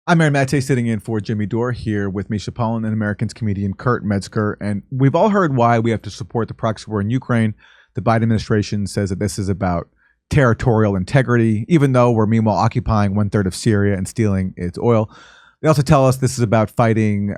I'm Aaron Mate, sitting in for Jimmy Dore, here with Misha Pollan and Americans Comedian Kurt Metzger. And we've all heard why we have to support the proxy war in Ukraine. The Biden administration says that this is about territorial integrity, even though we're meanwhile occupying 1/3 of Syria and stealing its oil. They also tell us this is about fighting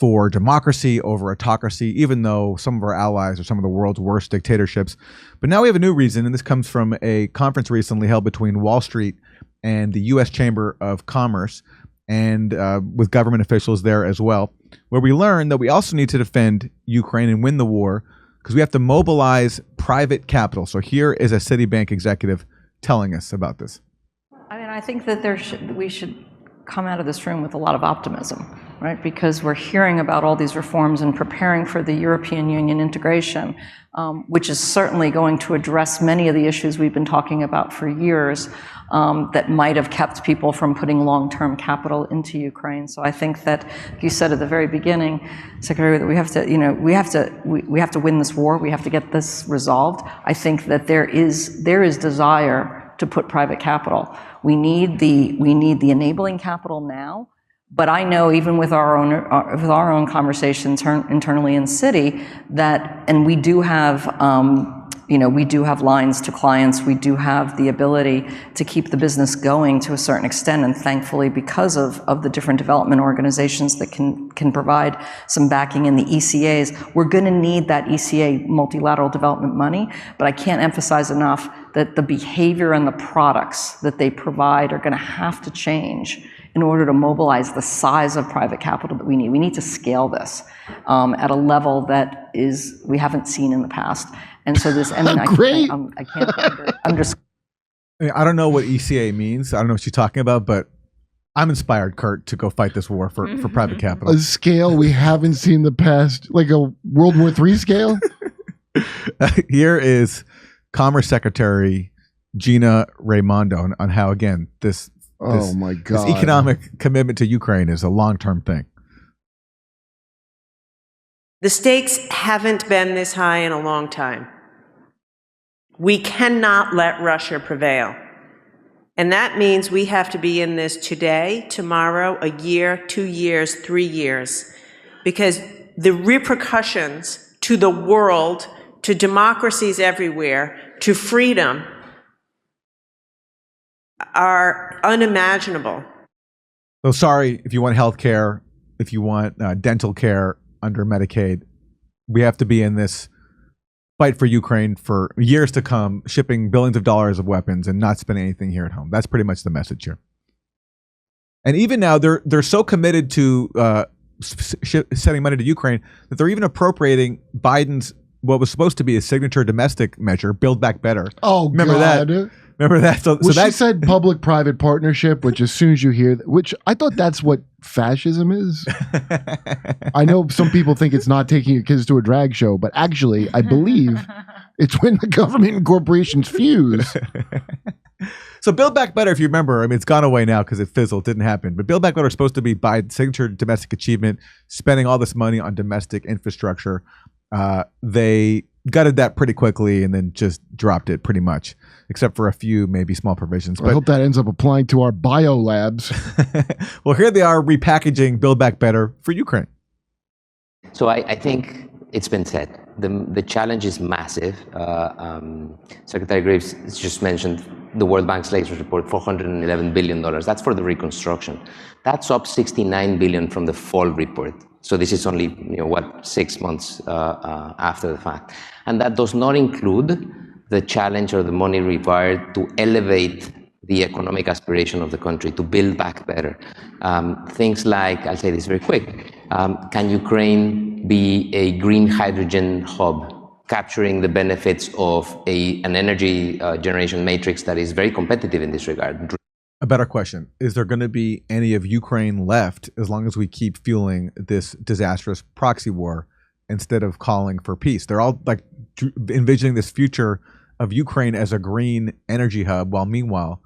for democracy over autocracy, even though some of our allies are some of the world's worst dictatorships. But now we have a new reason, and this comes from a conference recently held between Wall Street and the U.S. Chamber of Commerce, and with government officials there as well, where we learned that we also need to defend Ukraine and win the war because we have to mobilize private capital. So here is a Citibank executive telling us about this. I mean, I think that we should come out of this room with a lot of optimism, right? Because we're hearing about all these reforms and preparing for the European Union integration, which is certainly going to address many of the issues we've been talking about for years, that might have kept people from putting long-term capital into Ukraine. So I think that, like you said at the very beginning, Secretary, that we have to win this war. We have to get this resolved. I think that there is desire to put private capital. We need the enabling capital now. But I know, even with our own conversations internally in Citi, that, and we do have lines to clients. We do have the ability to keep the business going to a certain extent, and thankfully, because of the different development organizations that can provide some backing in the ECAs, we're going to need that ECA multilateral development money. But I can't emphasize enough that the behavior and the products that they provide are going to have to change in order to mobilize the size of private capital that we need. We need to scale this at a level that we haven't seen in the past. And so this, I mean, I can't, I'm just. I don't know what ECA means. I don't know what you're talking about, but I'm inspired, Kurt, to go fight this war for private capital. A scale we haven't seen in the past, like a World War III scale? Here is Commerce Secretary Gina Raimondo on how, again, this economic commitment to Ukraine is a long-term thing. The stakes haven't been this high in a long time. We cannot let Russia prevail. And that means we have to be in this today, tomorrow, a year, 2 years, 3 years, because the repercussions to the world, to democracies everywhere, to freedom are unimaginable. So sorry if you want health care, if you want dental care under Medicaid, we have to be in this fight for Ukraine for years to come, shipping billions of dollars of weapons and not spending anything here at home. That's pretty much the message here. And even now, they're so committed to sending money to Ukraine that they're even appropriating Biden's, what was supposed to be a signature domestic measure, Build Back Better. Oh, remember God. that? Remember that? So she said public-private partnership, which as soon as you hear that, which I thought that's what fascism is. I know some people think it's not taking your kids to a drag show, but actually, I believe it's when the government and corporations fuse. So Build Back Better, if you remember, I mean, it's gone away now because it fizzled, didn't happen. But Build Back Better is supposed to be by signature domestic achievement, spending all this money on domestic infrastructure. They gutted that pretty quickly and then just dropped it pretty much, except for a few maybe small provisions. I hope that ends up applying to our bio labs. Well, here they are repackaging Build Back Better for Ukraine. So I think it's been said. The challenge is massive. Secretary Graves just mentioned the World Bank's latest report, $411 billion. That's for the reconstruction. That's up $69 billion from the fall report. So this is only 6 months after the fact. And that does not include the challenge or the money required to elevate the economic aspiration of the country, to build back better. Things like, I'll say this very quick, can Ukraine be a green hydrogen hub, capturing the benefits of an energy generation matrix that is very competitive in this regard? A better question. Is there going to be any of Ukraine left as long as we keep fueling this disastrous proxy war instead of calling for peace? They're all like envisioning this future of Ukraine as a green energy hub, while meanwhile,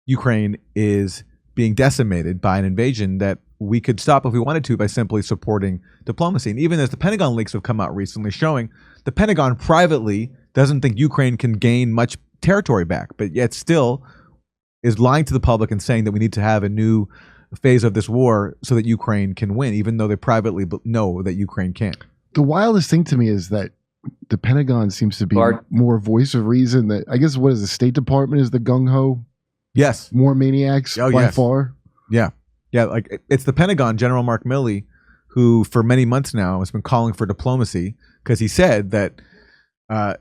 Ukraine is being decimated by an invasion that we could stop if we wanted to by simply supporting diplomacy. And even as the Pentagon leaks have come out recently showing, the Pentagon privately doesn't think Ukraine can gain much territory back, but yet still is lying to the public and saying that we need to have a new phase of this war so that Ukraine can win, even though they privately know that Ukraine can't. The wildest thing to me is that the Pentagon seems to be more voice of reason. That I guess, what is the State Department is the gung ho? Yes. More maniacs by far. Yeah. Yeah. Like it's the Pentagon, General Mark Milley, who for many months now has been calling for diplomacy because he said that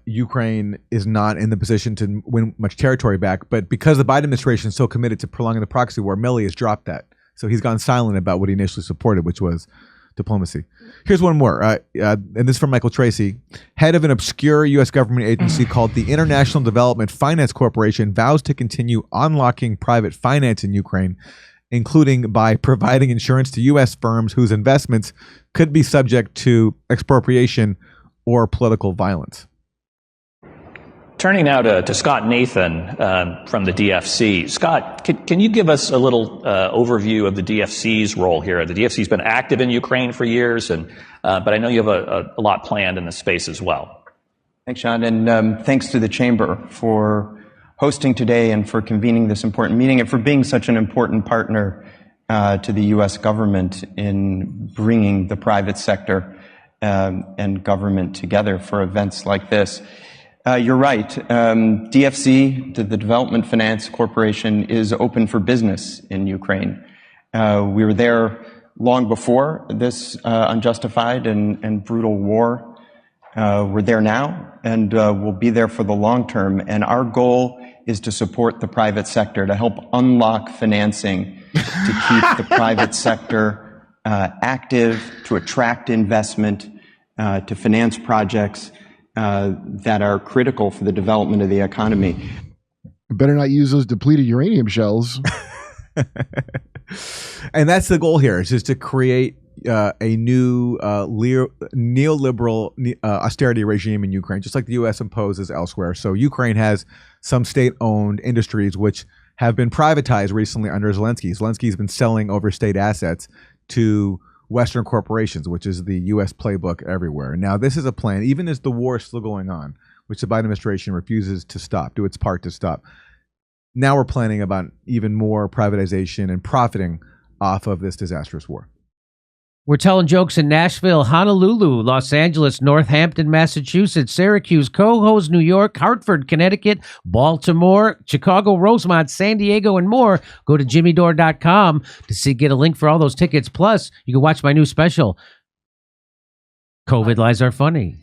Ukraine is not in the position to win much territory back. But because the Biden administration is so committed to prolonging the proxy war, Milley has dropped that. So he's gone silent about what he initially supported, which was diplomacy. Here's one more, and this is from Michael Tracy. Head of an obscure U.S. government agency called the International Development Finance Corporation vows to continue unlocking private finance in Ukraine, including by providing insurance to U.S. firms whose investments could be subject to expropriation or political violence. Turning now to Scott Nathan from the DFC. Scott, can you give us a little overview of the DFC's role here? The DFC's been active in Ukraine for years, but I know you have a lot planned in this space as well. Thanks, Sean, and thanks to the Chamber for hosting today and for convening this important meeting and for being such an important partner to the U.S. government in bringing the private sector and government together for events like this. You're right. DFC, the Development Finance Corporation, is open for business in Ukraine. We were there long before this unjustified and brutal war. We're there now, and we'll be there for the long term. And our goal is to support the private sector, to help unlock financing, to keep the private sector active, to attract investment, to finance projects that are critical for the development of the economy. Better not use those depleted uranium shells. And that's the goal here, is just to create a new neoliberal austerity regime in Ukraine, just like the U.S. imposes elsewhere. So Ukraine has some state-owned industries which have been privatized recently under Zelensky. Zelensky's been selling over state assets to Western corporations, which is the U.S. playbook everywhere. Now, this is a plan, even as the war is still going on, which the Biden administration refuses to stop, do its part to stop. Now we're planning about even more privatization and profiting off of this disastrous war. We're telling jokes in Nashville, Honolulu, Los Angeles, Northampton, Massachusetts, Syracuse, Cohoes, New York, Hartford, Connecticut, Baltimore, Chicago, Rosemont, San Diego, and more. Go to jimmydore.com to get a link for all those tickets. Plus, you can watch my new special, COVID Lies Are Funny.